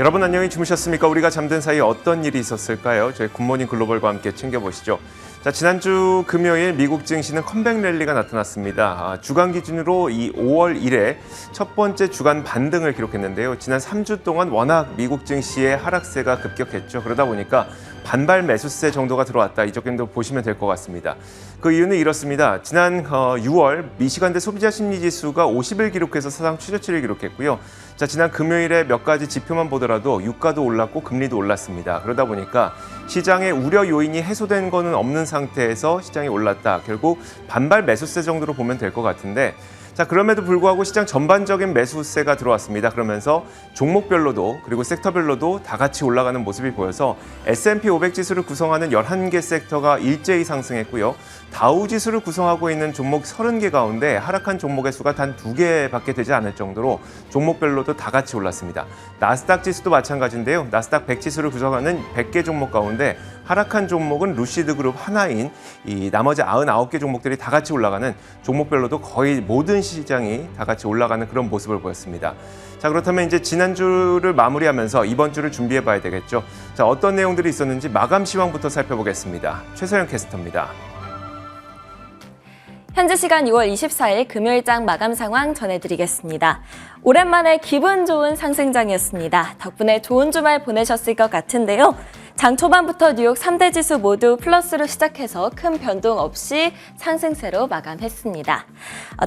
여러분 안녕히 주무셨습니까? 우리가 잠든 사이 어떤 일이 있었을까요? 저희 굿모닝 글로벌과 함께 챙겨보시죠. 자, 지난주 금요일 미국 증시는 컴백 랠리가 나타났습니다. 주간 기준으로 이 5월 1회 첫 번째 주간 반등을 기록했는데요. 지난 3주 동안 워낙 미국 증시의 하락세가 급격했죠. 그러다 보니까 반발 매수세 정도가 들어왔다. 이 정도 보시면 될 것 같습니다. 그 이유는 이렇습니다. 지난 6월 미시간대 소비자 심리지수가 50을 기록해서 사상 최저치를 기록했고요. 자, 지난 금요일에 몇 가지 지표만 보더라도 유가도 올랐고 금리도 올랐습니다. 그러다 보니까 시장의 우려 요인이 해소된 거는 없는 상태에서 시장이 올랐다. 결국 반발 매수세 정도로 보면 될 것 같은데, 자, 그럼에도 불구하고 시장 전반적인 매수세가 들어왔습니다. 그러면서 종목별로도 그리고 섹터별로도 다 같이 올라가는 모습이 보여서 S&P 500 지수를 구성하는 11개 섹터가 일제히 상승했고요. 다우 지수를 구성하고 있는 종목 30개 가운데 하락한 종목의 수가 단 2개밖에 되지 않을 정도로 종목별로도 다 같이 올랐습니다. 나스닥 지수도 마찬가지인데요. 나스닥 100 지수를 구성하는 100개 종목 가운데 하락한 종목은 루시드 그룹 하나인 이 나머지 99개 종목들이 다 같이 올라가는, 종목별로도 거의 모든 시장이 다 같이 올라가는 그런 모습을 보였습니다. 자, 그렇다면 이제 지난주를 마무리하면서 이번 주를 준비해 봐야 되겠죠. 자, 어떤 내용들이 있었는지 마감 시황부터 살펴보겠습니다. 최서영 캐스터입니다. 현지 시간 6월 24일 금요일장 마감 상황 전해드리겠습니다. 오랜만에 기분 좋은 상승장이었습니다. 덕분에 좋은 주말 보내셨을 것 같은데요. 장 초반부터 뉴욕 3대 지수 모두 플러스로 시작해서 큰 변동 없이 상승세로 마감했습니다.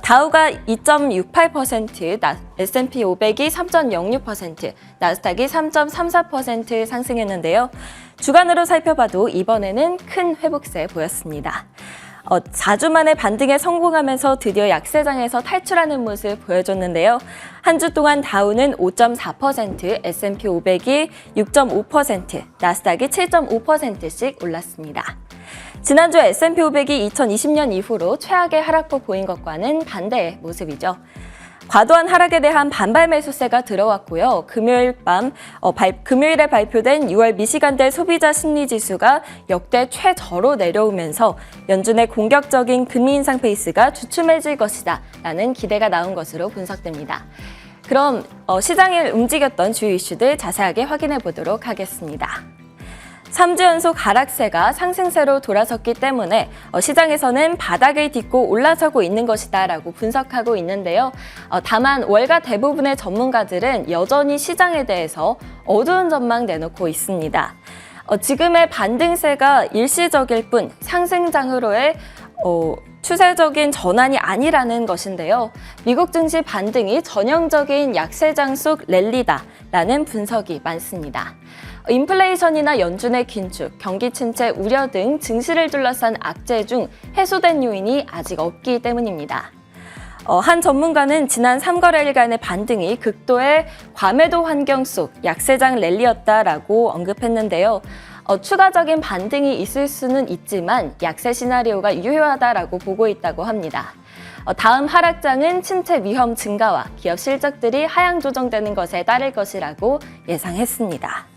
다우가 2.68%, S&P 500이 3.06%, 나스닥이 3.34% 상승했는데요. 주간으로 살펴봐도 이번에는 큰 회복세 보였습니다. 4주 만에 반등에 성공하면서 드디어 약세장에서 탈출하는 모습 보여줬는데요. 한 주 동안 다우는 5.4%, S&P 500이 6.5%, 나스닥이 7.5%씩 올랐습니다. 지난주 S&P 500이 2020년 이후로 최악의 하락폭 보인 것과는 반대의 모습이죠. 과도한 하락에 대한 반발 매수세가 들어왔고요. 금요일에 발표된 6월 미시간대 소비자 심리지수가 역대 최저로 내려오면서 연준의 공격적인 금리 인상 페이스가 주춤해질 것이다 라는 기대가 나온 것으로 분석됩니다. 그럼 시장을 움직였던 주요 이슈들 자세하게 확인해 보도록 하겠습니다. 3주 연속 하락세가 상승세로 돌아섰기 때문에 시장에서는 바닥을 딛고 올라서고 있는 것이다 라고 분석하고 있는데요. 다만 월가 대부분의 전문가들은 여전히 시장에 대해서 어두운 전망 내놓고 있습니다. 지금의 반등세가 일시적일 뿐 상승장으로의 추세적인 전환이 아니라는 것인데요. 미국 증시 반등이 전형적인 약세장 속 랠리다라는 분석이 많습니다. 인플레이션이나 연준의 긴축, 경기 침체 우려 등 증시를 둘러싼 악재 중 해소된 요인이 아직 없기 때문입니다. 한 전문가는 지난 3거래일간의 반등이 극도의 과매도 환경 속 약세장 랠리였다라고 언급했는데요. 추가적인 반등이 있을 수는 있지만 약세 시나리오가 유효하다라고 보고 있다고 합니다. 다음 하락장은 침체 위험 증가와 기업 실적들이 하향 조정되는 것에 따를 것이라고 예상했습니다.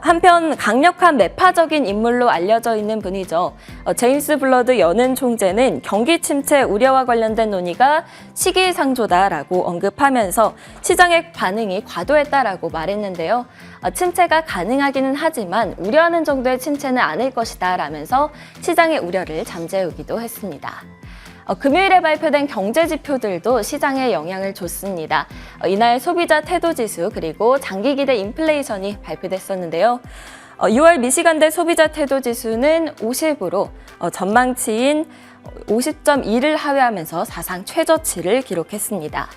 한편 강력한 매파적인 인물로 알려져 있는 분이죠. 제임스 블러드 연은 총재는 경기 침체 우려와 관련된 논의가 시기상조다라고 언급하면서 시장의 반응이 과도했다라고 말했는데요. 침체가 가능하기는 하지만 우려하는 정도의 침체는 아닐 것이다 라면서 시장의 우려를 잠재우기도 했습니다. 금요일에 발표된 경제 지표들도 시장에 영향을 줬습니다. 이날 소비자 태도 지수 그리고 장기 기대 인플레이션이 발표됐었는데요. 6월 미시간대 소비자 태도 지수는 50으로 전망치인 50.2를 하회하면서 사상 최저치를 기록했습니다.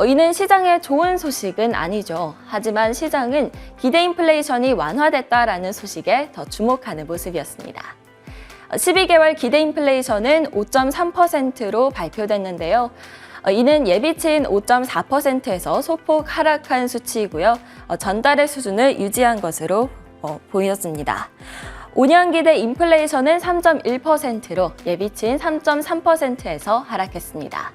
이는 시장에 좋은 소식은 아니죠. 하지만 시장은 기대 인플레이션이 완화됐다라는 소식에 더 주목하는 모습이었습니다. 12개월 기대 인플레이션은 5.3%로 발표됐는데요. 이는 예비치인 5.4%에서 소폭 하락한 수치이고요. 전달의 수준을 유지한 것으로 보였습니다. 5년 기대 인플레이션은 3.1%로 예비치인 3.3%에서 하락했습니다.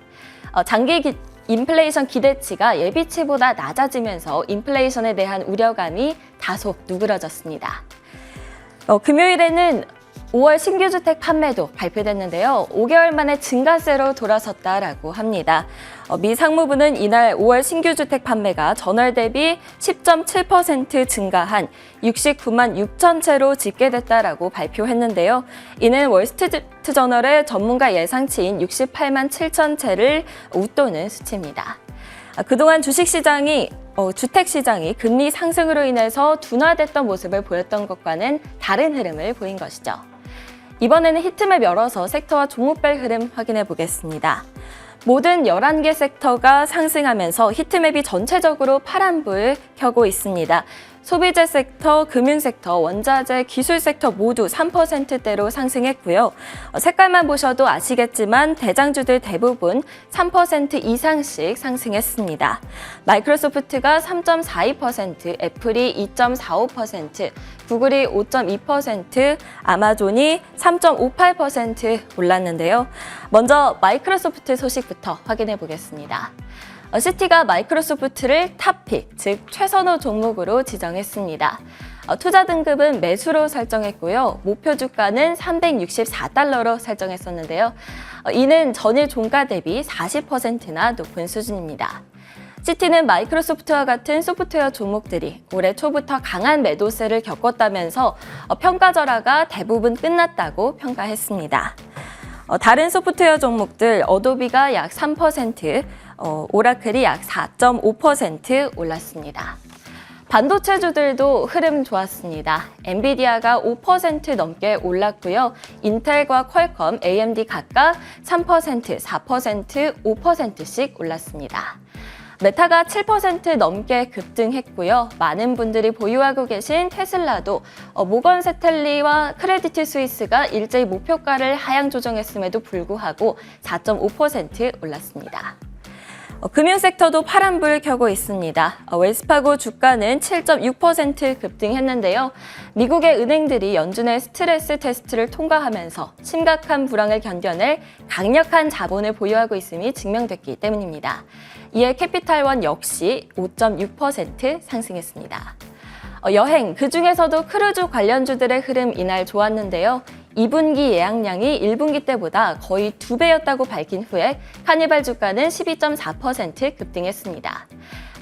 장기 인플레이션 기대치가 예비치보다 낮아지면서 인플레이션에 대한 우려감이 다소 누그러졌습니다. 금요일에는 5월 신규 주택 판매도 발표됐는데요. 5개월 만에 증가세로 돌아섰다라고 합니다. 미 상무부는 이날 5월 신규 주택 판매가 전월 대비 10.7% 증가한 69만 6천 채로 집계됐다라고 발표했는데요. 이는 월스트리트저널의 전문가 예상치인 68만 7천 채를 웃도는 수치입니다. 그동안 주택시장이 금리 상승으로 인해서 둔화됐던 모습을 보였던 것과는 다른 흐름을 보인 것이죠. 이번에는 히트맵 열어서 섹터와 종목별 흐름 확인해 보겠습니다. 모든 11개 섹터가 상승하면서 히트맵이 전체적으로 파란불 켜고 있습니다. 소비재 섹터, 금융 섹터, 원자재, 기술 섹터 모두 3%대로 상승했고요. 색깔만 보셔도 아시겠지만 대장주들 대부분 3% 이상씩 상승했습니다. 마이크로소프트가 3.42%, 애플이 2.45%, 구글이 5.2%, 아마존이 3.58% 올랐는데요. 먼저 마이크로소프트 소식부터 확인해 보겠습니다. 시티가 마이크로소프트를 탑픽, 즉 최선호 종목으로 지정했습니다. 투자 등급은 매수로 설정했고요. 목표 주가는 364달러로 설정했었는데요. 이는 전일 종가 대비 40%나 높은 수준입니다. 시티는 마이크로소프트와 같은 소프트웨어 종목들이 올해 초부터 강한 매도세를 겪었다면서 평가절하가 대부분 끝났다고 평가했습니다. 다른 소프트웨어 종목들 어도비가 약 3%, 오라클이 약 4.5% 올랐습니다. 반도체주들도 흐름 좋았습니다. 엔비디아가 5% 넘게 올랐고요. 인텔과 퀄컴, AMD 각각 3%, 4%, 5%씩 올랐습니다. 메타가 7% 넘게 급등했고요. 많은 분들이 보유하고 계신 테슬라도 모건 스탠리와 크레디트 스위스가 일제히 목표가를 하향 조정했음에도 불구하고 4.5% 올랐습니다. 금융 섹터도 파란불 켜고 있습니다. 웰스파고 주가는 7.6% 급등했는데요. 미국의 은행들이 연준의 스트레스 테스트를 통과하면서 심각한 불황을 견뎌낼 강력한 자본을 보유하고 있음이 증명됐기 때문입니다. 이에 캐피탈원 역시 5.6% 상승했습니다. 여행, 그중에서도 크루즈 관련주들의 흐름 이날 좋았는데요. 2분기 예약량이 1분기 때보다 거의 2배였다고 밝힌 후에 카니발 주가는 12.4% 급등했습니다.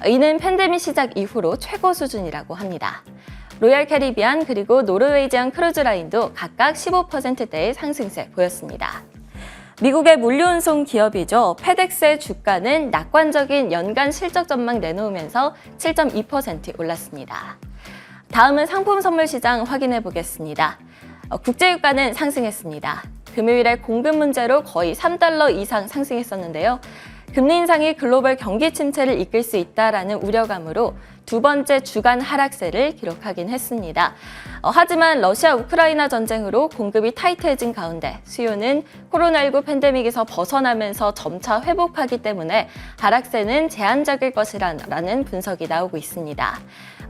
이는 팬데믹 시작 이후로 최고 수준이라고 합니다. 로얄 캐리비안 그리고 노르웨이지안 크루즈 라인도 각각 15%대의 상승세 보였습니다. 미국의 물류운송 기업이죠. 페덱스의 주가는 낙관적인 연간 실적 전망 내놓으면서 7.2% 올랐습니다. 다음은 상품 선물 시장 확인해 보겠습니다. 국제유가는 상승했습니다. 금요일에 공급 문제로 거의 3달러 이상 상승했었는데요. 금리 인상이 글로벌 경기 침체를 이끌 수 있다라는 우려감으로 두 번째 주간 하락세를 기록하긴 했습니다. 하지만 러시아 우크라이나 전쟁으로 공급이 타이트해진 가운데 수요는 코로나19 팬데믹에서 벗어나면서 점차 회복하기 때문에 하락세는 제한적일 것이라는 분석이 나오고 있습니다.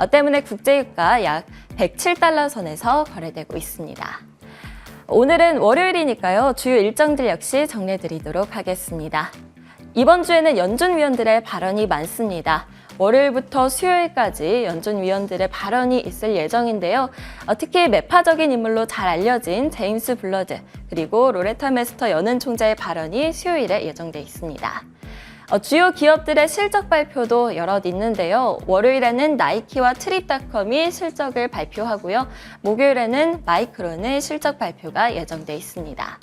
때문에 국제유가 약 107달러 선에서 거래되고 있습니다. 오늘은 월요일이니까요. 주요 일정들 역시 정리해드리도록 하겠습니다. 이번 주에는 연준 위원들의 발언이 많습니다. 월요일부터 수요일까지 연준 위원들의 발언이 있을 예정인데요. 특히 매파적인 인물로 잘 알려진 제임스 블러드 그리고 로레타 메스터 연은 총재의 발언이 수요일에 예정돼 있습니다. 주요 기업들의 실적 발표도 여럿 있는데요. 월요일에는 나이키와 트립닷컴이 실적을 발표하고요. 목요일에는 마이크론의 실적 발표가 예정돼 있습니다.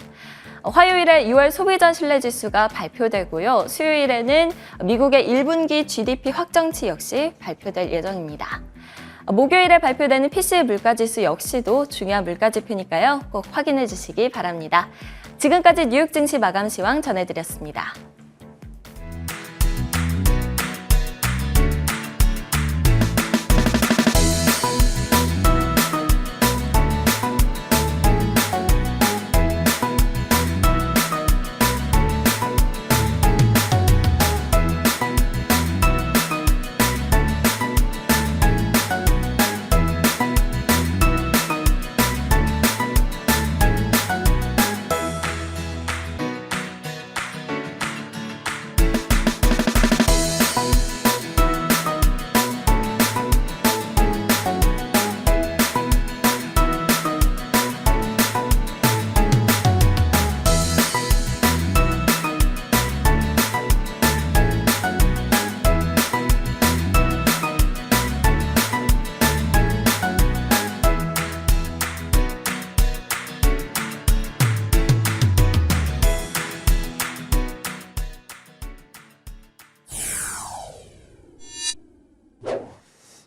화요일에 6월 소비자 신뢰지수가 발표되고요. 수요일에는 미국의 1분기 GDP 확정치 역시 발표될 예정입니다. 목요일에 발표되는 PC의 물가지수 역시도 중요한 물가지표니까요. 꼭 확인해 주시기 바랍니다. 지금까지 뉴욕 증시 마감 시황 전해드렸습니다.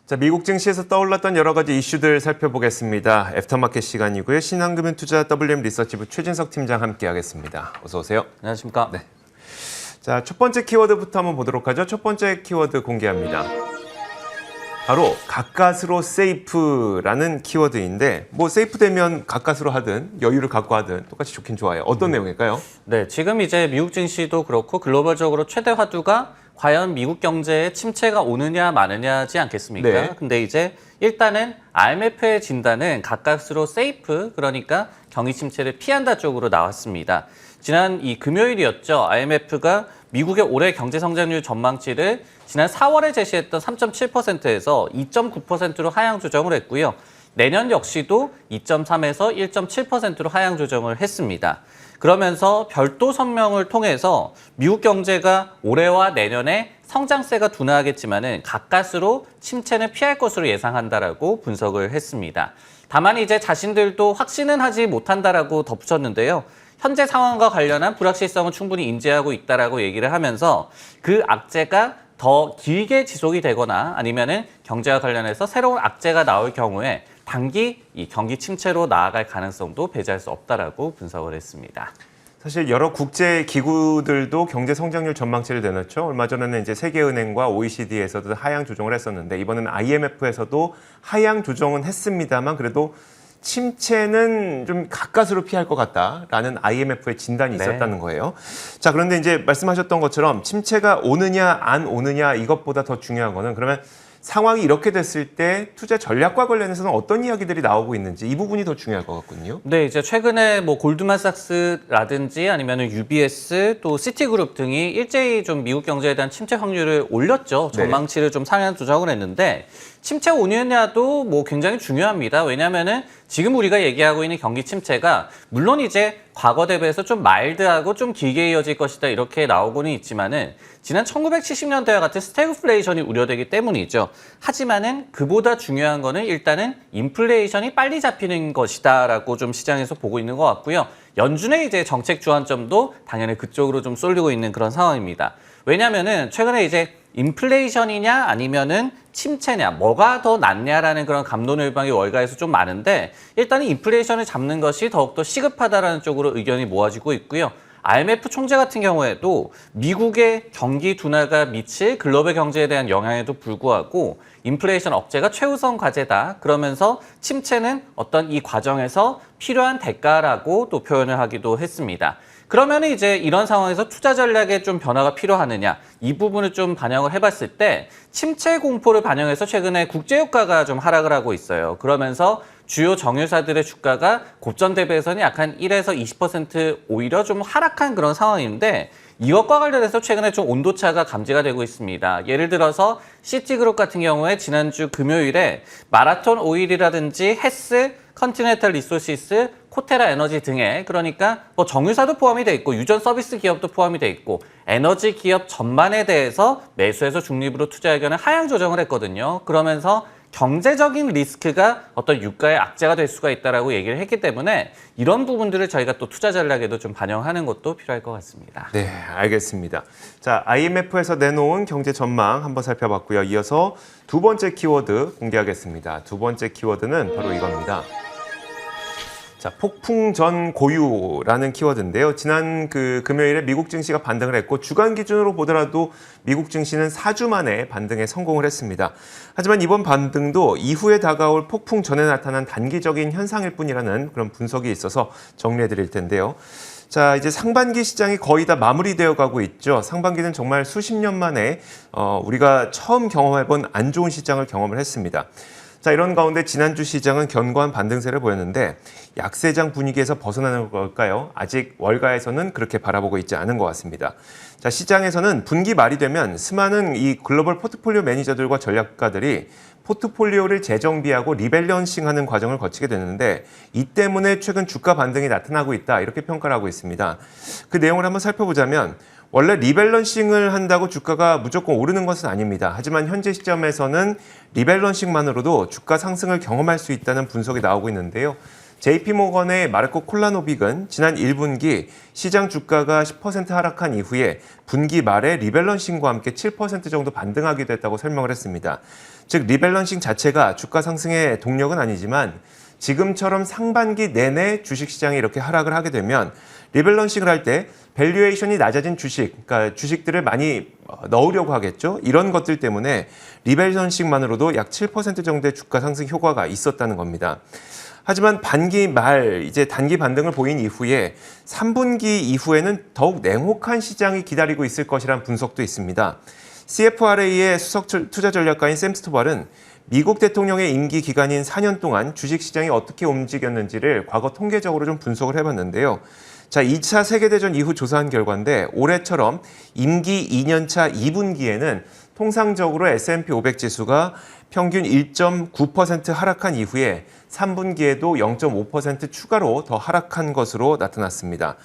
자, 미국 증시에서 떠올랐던 여러 가지 이슈들 살펴보겠습니다. 애프터마켓 시간이고요. 신한금융투자 WM 리서치부 최진석 팀장 함께하겠습니다. 어서 오세요. 안녕하십니까. 네. 자, 첫 번째 키워드부터 한번 보도록 하죠. 첫 번째 키워드 공개합니다. 바로 가까스로 세이프라는 키워드인데 뭐 세이프 되면 가까스로 하든 여유를 갖고 하든 똑같이 좋긴 좋아요. 어떤 내용일까요? 네, 지금 이제 미국 증시도 그렇고 글로벌적으로 최대 화두가 과연 미국 경제에 침체가 오느냐 마느냐지 않겠습니까? 네. 근데 이제 일단은 IMF의 진단은 가까스로 세이프, 그러니까 경기 침체를 피한다 쪽으로 나왔습니다. 지난 이 금요일이었죠. IMF가 미국의 올해 경제 성장률 전망치를 지난 4월에 제시했던 3.7%에서 2.9%로 하향 조정을 했고요. 내년 역시도 2.3에서 1.7%로 하향 조정을 했습니다. 그러면서 별도 성명을 통해서 미국 경제가 올해와 내년에 성장세가 둔화하겠지만은 가까스로 침체는 피할 것으로 예상한다라고 분석을 했습니다. 다만 이제 자신들도 확신은 하지 못한다라고 덧붙였는데요. 현재 상황과 관련한 불확실성은 충분히 인지하고 있다라고 얘기를 하면서 그 악재가 더 길게 지속이 되거나 아니면은 경제와 관련해서 새로운 악재가 나올 경우에 단기 이 경기 침체로 나아갈 가능성도 배제할 수 없다라고 분석을 했습니다. 사실 여러 국제 기구들도 경제 성장률 전망치를 내놓죠. 얼마 전에는 이제 세계은행과 OECD에서도 하향 조정을 했었는데 이번에는 IMF에서도 하향 조정은 했습니다만 그래도 침체는 좀 가까스로 피할 것 같다라는 IMF의 진단이 있었다는 거예요. 자, 그런데 이제 말씀하셨던 것처럼 침체가 오느냐 안 오느냐 이것보다 더 중요한 거는 그러면 상황이 이렇게 됐을 때 투자 전략과 관련해서는 어떤 이야기들이 나오고 있는지 이 부분이 더 중요할 것 같거든요. 네, 이제 최근에 뭐 골드만삭스라든지 아니면은 UBS 또 시티그룹 등이 일제히 좀 미국 경제에 대한 침체 확률을 올렸죠. 전망치를 좀 상향 조정을 했는데 침체 오느냐도 뭐 굉장히 중요합니다. 왜냐하면은 지금 우리가 얘기하고 있는 경기 침체가 물론 이제 과거 대비해서 좀 마일드하고 좀 길게 이어질 것이다 이렇게 나오고는 있지만은 지난 1970년대와 같은 스태그플레이션이 우려되기 때문이죠. 하지만은 그보다 중요한 거는 일단은 인플레이션이 빨리 잡히는 것이다라고 좀 시장에서 보고 있는 것 같고요. 연준의 이제 정책 주안점도 당연히 그쪽으로 좀 쏠리고 있는 그런 상황입니다. 왜냐면은 최근에 이제 인플레이션이냐 아니면은 침체냐 뭐가 더 낫냐라는 그런 갑론을박이 월가에서 좀 많은데 일단은 인플레이션을 잡는 것이 더욱더 시급하다라는 쪽으로 의견이 모아지고 있고요. IMF 총재 같은 경우에도 미국의 경기 둔화가 미칠 글로벌 경제에 대한 영향에도 불구하고 인플레이션 억제가 최우선 과제다. 그러면서 침체는 어떤 이 과정에서 필요한 대가라고 또 표현을 하기도 했습니다. 그러면 이제 이런 상황에서 투자 전략에 좀 변화가 필요하느냐 이 부분을 좀 반영을 해봤을 때 침체 공포를 반영해서 최근에 국제유가가 좀 하락을 하고 있어요. 그러면서 주요 정유사들의 주가가 고점 대비해서는 약 한 1에서 20% 오히려 좀 하락한 그런 상황인데 이것과 관련해서 최근에 좀 온도차가 감지가 되고 있습니다. 예를 들어서 시티그룹 같은 경우에 지난주 금요일에 마라톤 오일이라든지 헤스, 컨티넨탈 리소시스, 코테라 에너지 등의 그러니까 뭐 정유사도 포함이 돼 있고 유전 서비스 기업도 포함이 돼 있고 에너지 기업 전반에 대해서 매수해서 중립으로 투자 의견을 하향 조정을 했거든요. 그러면서 경제적인 리스크가 어떤 유가의 악재가 될 수가 있다라고 얘기를 했기 때문에 이런 부분들을 저희가 또 투자 전략에도 좀 반영하는 것도 필요할 것 같습니다. 네, 알겠습니다. 자, IMF에서 내놓은 경제 전망 한번 살펴봤고요. 이어서 두 번째 키워드 공개하겠습니다. 두 번째 키워드는 바로 이겁니다. 자, 폭풍 전 고유라는 키워드인데요. 지난 금요일에 미국 증시가 반등을 했고 주간 기준으로 보더라도 미국 증시는 4주 만에 반등에 성공을 했습니다. 하지만 이번 반등도 이후에 다가올 폭풍 전에 나타난 단기적인 현상일 뿐이라는 그런 분석이 있어서 정리해 드릴 텐데요. 자, 이제 상반기 시장이 거의 다 마무리되어 가고 있죠. 상반기는 정말 수십 년 만에 우리가 처음 경험해본 안 좋은 시장을 경험을 했습니다. 자, 이런 가운데 지난주 시장은 견고한 반등세를 보였는데 약세장 분위기에서 벗어나는 걸까요? 아직 월가에서는 그렇게 바라보고 있지 않은 것 같습니다. 자, 시장에서는 분기 말이 되면 수많은 이 글로벌 포트폴리오 매니저들과 전략가들이 포트폴리오를 재정비하고 리밸런싱하는 과정을 거치게 되는데 이 때문에 최근 주가 반등이 나타나고 있다 이렇게 평가를 하고 있습니다. 그 내용을 한번 살펴보자면 원래 리밸런싱을 한다고 주가가 무조건 오르는 것은 아닙니다. 하지만 현재 시점에서는 리밸런싱만으로도 주가 상승을 경험할 수 있다는 분석이 나오고 있는데요. JP모건의 마르코 콜라노빅은 지난 1분기 시장 주가가 10% 하락한 이후에 분기 말에 리밸런싱과 함께 7% 정도 반등하기도 했다고 설명을 했습니다. 즉 리밸런싱 자체가 주가 상승의 동력은 아니지만 지금처럼 상반기 내내 주식시장이 이렇게 하락을 하게 되면 리밸런싱을 할 때 밸류에이션이 낮아진 주식, 그러니까 주식들을 많이 넣으려고 하겠죠. 이런 것들 때문에 리밸런싱만으로도 약 7% 정도의 주가 상승 효과가 있었다는 겁니다. 하지만 반기 말 이제 단기 반등을 보인 이후에 3분기 이후에는 더욱 냉혹한 시장이 기다리고 있을 것이란 분석도 있습니다. CFRA의 수석 투자 전략가인 샘 스토발은 미국 대통령의 임기 기간인 4년 동안 주식시장이 어떻게 움직였는지를 과거 통계적으로 좀 분석을 해봤는데요. 자, 2차 세계대전 이후 조사한 결과인데 올해처럼 임기 2년차 2분기에는 통상적으로 S&P 500 지수가 평균 1.9% 하락한 이후에 3분기에도 0.5% 추가로 더 하락한 것으로 나타났습니다.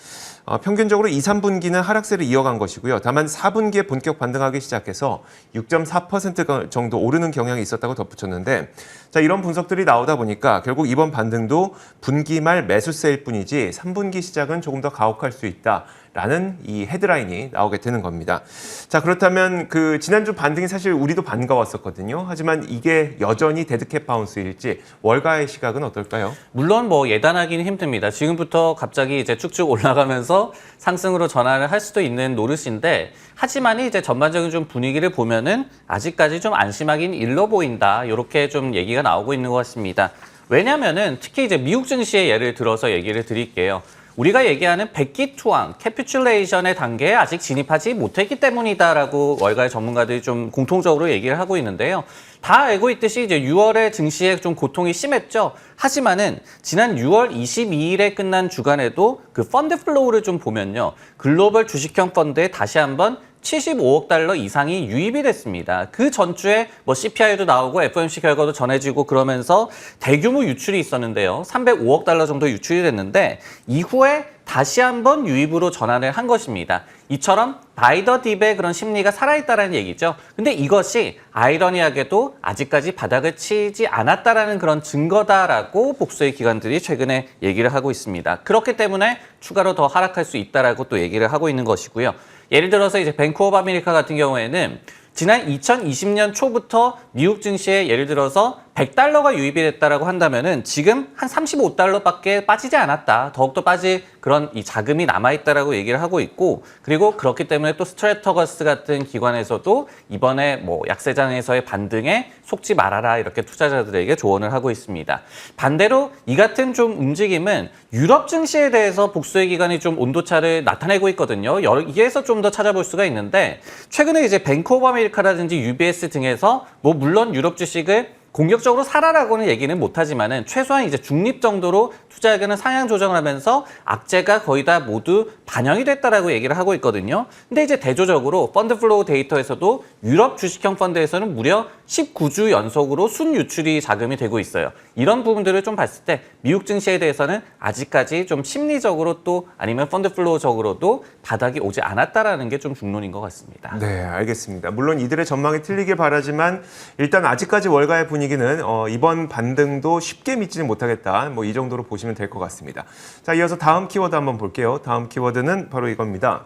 평균적으로 2, 3분기는 하락세를 이어간 것이고요. 다만 4분기에 본격 반등하기 시작해서 6.4% 정도 오르는 경향이 있었다고 덧붙였는데 자, 이런 분석들이 나오다 보니까 결국 이번 반등도 분기 말 매수세일 뿐이지 3분기 시작은 조금 더 가혹할 수 있다라는 이 헤드라인이 나오게 되는 겁니다. 자, 그렇다면 그 지난주 반등이 사실 우리도 반가웠었거든요. 하지만 이게 여전히 데드캣 바운스일지 월가의 시각은 어떨까요? 물론 뭐 예단하기는 힘듭니다. 지금부터 갑자기 이제 쭉쭉 올라가면서 상승으로 전환을 할 수도 있는 노릇인데 하지만 이제 전반적인 좀 분위기를 보면은 아직까지 좀 안심하긴 일러 보인다. 이렇게 좀 얘기가 나오고 있는 것 같습니다. 왜냐면은 특히 이제 미국 증시의 예를 들어서 얘기를 드릴게요. 우리가 얘기하는 백기투항, 캐피큘레이션의 단계에 아직 진입하지 못했기 때문이다라고 월가의 전문가들이 좀 공통적으로 얘기를 하고 있는데요. 다 알고 있듯이 이제 6월에 증시에 좀 고통이 심했죠. 하지만은 지난 6월 22일에 끝난 주간에도 그 펀드 플로우를 좀 보면요. 글로벌 주식형 펀드에 다시 한번 75억 달러 이상이 유입이 됐습니다. 그 전주에 뭐 CPI도 나오고 FOMC 결과도 전해지고 그러면서 대규모 유출이 있었는데요. 305억 달러 정도 유출이 됐는데 이후에 다시 한번 유입으로 전환을 한 것입니다. 이처럼 바이 더 딥의 그런 심리가 살아있다는 얘기죠. 근데 이것이 아이러니하게도 아직까지 바닥을 치지 않았다라는 그런 증거다라고 복수의 기관들이 최근에 얘기를 하고 있습니다. 그렇기 때문에 추가로 더 하락할 수 있다라고 또 얘기를 하고 있는 것이고요. 예를 들어서 이제 뱅크 오브 아메리카 같은 경우에는 지난 2020년 초부터 미국 증시에 예를 들어서 100달러가 유입이 됐다라고 한다면은 지금 한 35달러밖에 빠지지 않았다. 더욱더 빠질 그런 이 자금이 남아있다라고 얘기를 하고 있고 그리고 그렇기 때문에 또 스트래터거스 같은 기관에서도 이번에 뭐 약세장에서의 반등에 속지 말아라 이렇게 투자자들에게 조언을 하고 있습니다. 반대로 이 같은 좀 움직임은 유럽 증시에 대해서 복수의 기관이 좀 온도차를 나타내고 있거든요. 여기에서 좀 더 찾아볼 수가 있는데 최근에 이제 뱅크 오브 아메리카라든지 UBS 등에서 뭐 물론 유럽 주식을 공격적으로 사라라고는 얘기는 못하지만은 최소한 이제 중립 정도로 투자 의견을 상향 조정을 하면서 악재가 거의 다 모두 반영이 됐다라고 얘기를 하고 있거든요. 근데 이제 대조적으로 펀드 플로우 데이터에서도 유럽 주식형 펀드에서는 무려 19주 연속으로 순유출이 자금이 되고 있어요. 이런 부분들을 좀 봤을 때 미국 증시에 대해서는 아직까지 좀 심리적으로 또 아니면 펀드 플로우적으로도 바닥이 오지 않았다라는 게 좀 중론인 것 같습니다. 네, 알겠습니다. 물론 이들의 전망이 틀리길 바라지만 일단 아직까지 월가의 분위기는 이번 반등도 쉽게 믿지는 못하겠다. 뭐 이 정도로 보시면 될 것 같습니다. 자, 이어서 다음 키워드 한번 볼게요. 다음 키워드는 바로 이겁니다.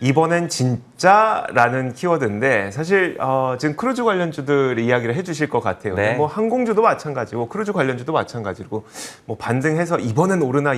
이번엔 진짜라는 키워드인데 사실 지금 크루즈 관련주들 이야기를 해주실 것 같아요. 네. 뭐 항공주도 마찬가지고 크루즈 관련주도 마찬가지고 뭐 반등해서 이번엔 오르나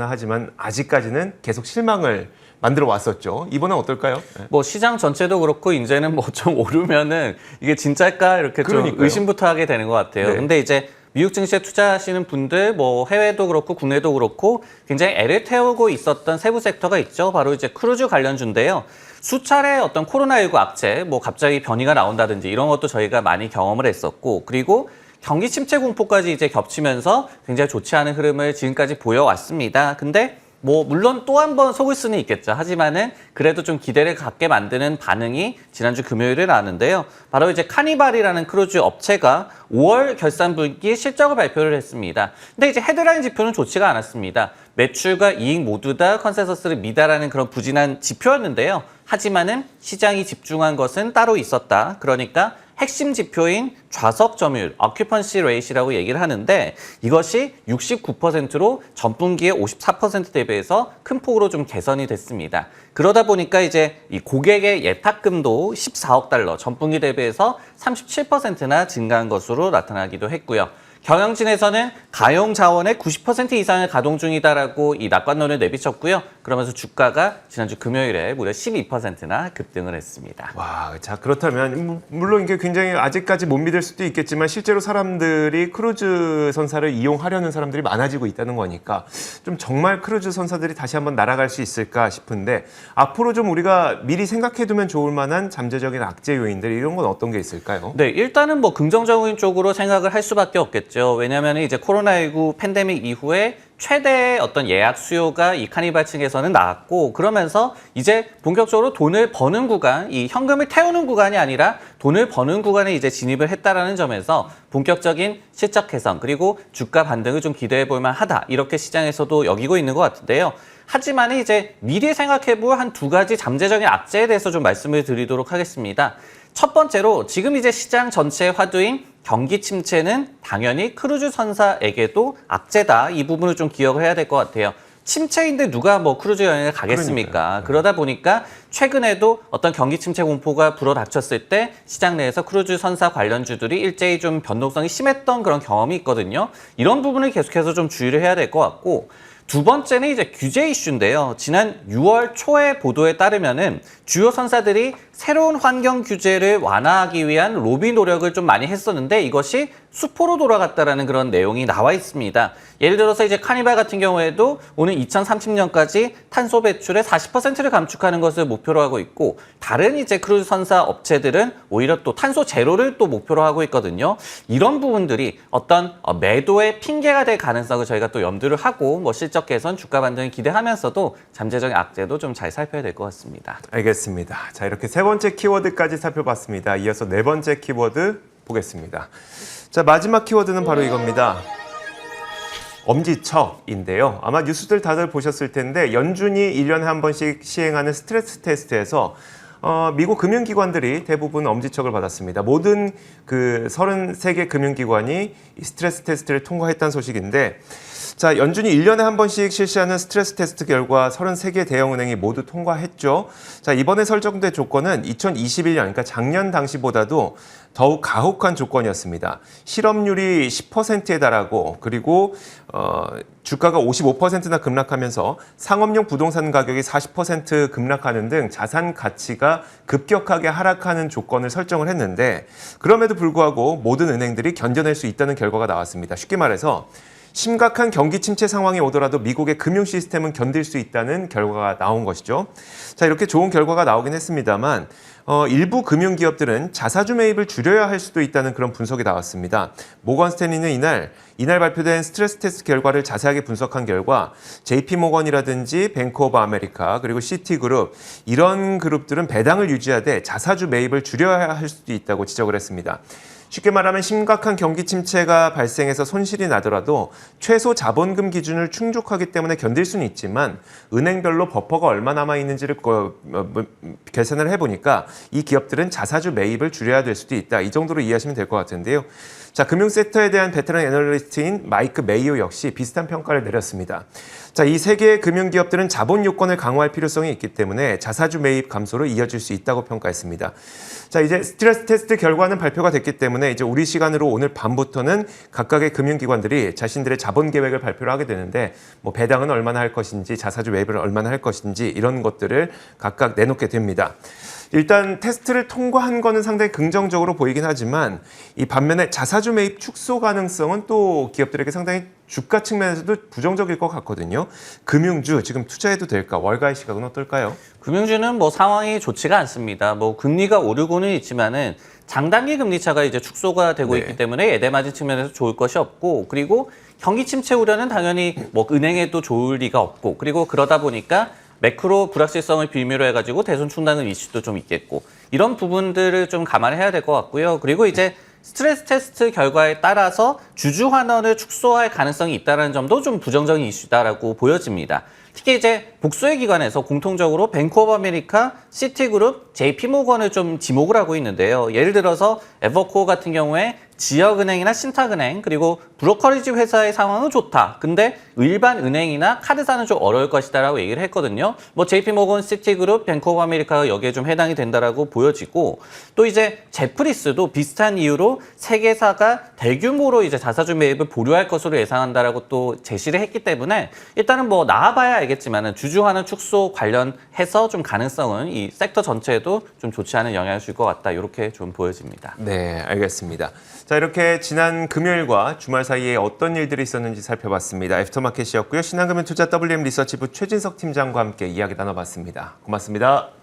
하지만 아직까지는 계속 실망을 만들어 왔었죠. 이번엔 어떨까요? 네. 뭐 시장 전체도 그렇고 이제는 뭐 좀 오르면은 이게 진짜일까 이렇게 좀 그러니까요. 의심부터 하게 되는 것 같아요. 네. 근데 이제 미국 증시에 투자하시는 분들 뭐 해외도 그렇고 국내도 그렇고 굉장히 애를 태우고 있었던 세부 섹터가 있죠. 바로 이제 크루즈 관련주인데요. 수차례 어떤 코로나19 악재, 뭐 갑자기 변이가 나온다든지 이런 것도 저희가 많이 경험을 했었고 그리고 경기 침체 공포까지 이제 겹치면서 굉장히 좋지 않은 흐름을 지금까지 보여왔습니다. 근데 뭐 물론 또 한 번 속을 수는 있겠죠. 하지만은 그래도 좀 기대를 갖게 만드는 반응이 지난주 금요일에 나왔는데요. 바로 이제 카니발이라는 크루즈 업체가 5월 결산 분기 실적을 발표를 했습니다. 근데 이제 헤드라인 지표는 좋지가 않았습니다. 매출과 이익 모두 다 컨센서스를 미달하는 그런 부진한 지표였는데요. 하지만은 시장이 집중한 것은 따로 있었다. 그러니까 핵심 지표인 좌석 점유율, occupancy rate이라고 얘기를 하는데 이것이 69%로 전분기의 54% 대비해서 큰 폭으로 좀 개선이 됐습니다. 그러다 보니까 이제 이 고객의 예탁금도 14억 달러, 전분기 대비해서 37%나 증가한 것으로 나타나기도 했고요. 경영진에서는 가용 자원의 90% 이상을 가동 중이다라고 이 낙관론을 내비쳤고요. 그러면서 주가가 지난주 금요일에 무려 12%나 급등을 했습니다. 와, 자 그렇다면 물론 이게 굉장히 아직까지 못 믿을 수도 있겠지만 실제로 사람들이 크루즈 선사를 이용하려는 사람들이 많아지고 있다는 거니까 좀 정말 크루즈 선사들이 다시 한번 날아갈 수 있을까 싶은데 앞으로 좀 우리가 미리 생각해두면 좋을 만한 잠재적인 악재 요인들 이런 건 어떤 게 있을까요? 네, 일단은 뭐 긍정적인 쪽으로 생각을 할 수밖에 없겠죠. 왜냐하면 이제 코로나19 팬데믹 이후에 최대의 어떤 예약 수요가 이 카니발 층에서는 나왔고 그러면서 이제 본격적으로 돈을 버는 구간, 이 현금을 태우는 구간이 아니라 돈을 버는 구간에 이제 진입을 했다라는 점에서 본격적인 실적 개선 그리고 주가 반등을 좀 기대해 볼 만하다. 이렇게 시장에서도 여기고 있는 것 같은데요. 하지만 이제 미리 생각해 볼 한 두 가지 잠재적인 악재에 대해서 좀 말씀을 드리도록 하겠습니다. 첫 번째로 지금 이제 시장 전체의 화두인 경기 침체는 당연히 크루즈 선사에게도 악재다. 이 부분을 좀 기억을 해야 될 것 같아요. 침체인데 누가 뭐 크루즈 여행을 가겠습니까? 그러니까요. 그러다 보니까 최근에도 어떤 경기 침체 공포가 불어닥쳤을 때 시장 내에서 크루즈 선사 관련주들이 일제히 좀 변동성이 심했던 그런 경험이 있거든요. 이런 부분을 계속해서 좀 주의를 해야 될 것 같고 두 번째는 이제 규제 이슈인데요. 지난 6월 초의 보도에 따르면은 주요 선사들이 새로운 환경 규제를 완화하기 위한 로비 노력을 좀 많이 했었는데 이것이 수포로 돌아갔다라는 그런 내용이 나와 있습니다. 예를 들어서 이제 카니발 같은 경우에도 오는 2030년까지 탄소 배출의 40%를 감축하는 것을 목표로 하고 있고 다른 이제 크루즈 선사 업체들은 오히려 또 탄소 제로를 또 목표로 하고 있거든요. 이런 부분들이 어떤 매도의 핑계가 될 가능성을 저희가 또 염두를 하고 뭐 실적 개선, 주가 반등을 기대하면서도 잠재적인 악재도 좀 잘 살펴야 될 것 같습니다. 알겠습니다. 자 이렇게 세 번째 키워드까지 살펴봤습니다. 이어서 네 번째 키워드 보겠습니다. 자 마지막 키워드는 바로 이겁니다. 엄지척인데요. 아마 뉴스들 다들 보셨을 텐데 연준이 1년에 한 번씩 시행하는 스트레스 테스트에서 미국 금융기관들이 대부분 엄지척을 받았습니다. 모든 그 33개 금융기관이 이 스트레스 테스트를 통과했다는 소식인데 자, 연준이 1년에 한 번씩 실시하는 스트레스 테스트 결과 33개 대형은행이 모두 통과했죠. 자, 이번에 설정된 조건은 2021년, 그러니까 작년 당시보다도 더욱 가혹한 조건이었습니다. 실업률이 10%에 달하고 그리고 주가가 55%나 급락하면서 상업용 부동산 가격이 40% 급락하는 등 자산 가치가 급격하게 하락하는 조건을 설정을 했는데 그럼에도 불구하고 모든 은행들이 견뎌낼 수 있다는 결과가 나왔습니다. 쉽게 말해서 심각한 경기 침체 상황이 오더라도 미국의 금융 시스템은 견딜 수 있다는 결과가 나온 것이죠. 자, 이렇게 좋은 결과가 나오긴 했습니다만 일부 금융기업들은 자사주 매입을 줄여야 할 수도 있다는 그런 분석이 나왔습니다. 모건 스탠리는 이날 발표된 스트레스 테스트 결과를 자세하게 분석한 결과 JP모건이라든지 뱅크 오브 아메리카 그리고 시티그룹 이런 그룹들은 배당을 유지하되 자사주 매입을 줄여야 할 수도 있다고 지적을 했습니다. 쉽게 말하면 심각한 경기 침체가 발생해서 손실이 나더라도 최소 자본금 기준을 충족하기 때문에 견딜 수는 있지만 은행별로 버퍼가 얼마 남아있는지를 계산을 해보니까 이 기업들은 자사주 매입을 줄여야 될 수도 있다. 이 정도로 이해하시면 될 것 같은데요. 자, 금융 섹터에 대한 베테랑 애널리스트인 마이크 메이오 역시 비슷한 평가를 내렸습니다. 자, 이 세 개의 금융기업들은 자본 요건을 강화할 필요성이 있기 때문에 자사주 매입 감소로 이어질 수 있다고 평가했습니다. 자, 이제 스트레스 테스트 결과는 발표가 됐기 때문에 이제 우리 시간으로 오늘 밤부터는 각각의 금융기관들이 자신들의 자본 계획을 발표를 하게 되는데 뭐 배당은 얼마나 할 것인지 자사주 매입을 얼마나 할 것인지 이런 것들을 각각 내놓게 됩니다. 일단 테스트를 통과한 거는 상당히 긍정적으로 보이긴 하지만 이 반면에 자사주 매입 축소 가능성은 또 기업들에게 상당히 주가 측면에서도 부정적일 것 같거든요. 금융주 지금 투자해도 될까? 월가의 시각은 어떨까요? 금융주는 뭐 상황이 좋지가 않습니다. 뭐 금리가 오르고는 있지만은 장단기 금리 차가 이제 축소가 되고 있기 때문에 예대마진 측면에서 좋을 것이 없고 그리고 경기 침체 우려는 당연히 뭐 은행에도 좋을 리가 없고 그리고 그러다 보니까 매크로 불확실성을 빌미로 해가지고 대손 충당금 이슈도 좀 있겠고 이런 부분들을 좀 감안해야 될 것 같고요. 그리고 이제 스트레스 테스트 결과에 따라서 주주 환원을 축소할 가능성이 있다는 점도 좀 부정적인 이슈다라고 보여집니다. 특히 이제 복수의 기관에서 공통적으로 뱅크 오브 아메리카, 시티그룹, JP모건을 좀 지목을 하고 있는데요. 예를 들어서 에버코어 같은 경우에 지역은행이나 신탁은행 그리고 브로커리지 회사의 상황은 좋다. 근데 일반 은행이나 카드사는 좀 어려울 것이다라고 얘기를 했거든요. 뭐 JP모건, 시티그룹, 뱅크 오브 아메리카가 여기에 좀 해당이 된다라고 보여지고 또 이제 제프리스도 비슷한 이유로 세 개사가 대규모로 이제 자사주 매입을 보류할 것으로 예상한다라고 또 제시를 했기 때문에 일단은 뭐 나와봐야 알겠지만은 주주환원 축소 관련해서 좀 가능성은 이 섹터 전체에도 좀 좋지 않은 영향을 줄 것 같다. 이렇게 좀 보여집니다. 네, 알겠습니다. 자, 이렇게 지난 금요일과 주말 사이에 어떤 일들이 있었는지 살펴봤습니다. 애프터마켓이었고요. 신한금융투자 WM 리서치부 최진석 팀장과 함께 이야기 나눠봤습니다. 고맙습니다.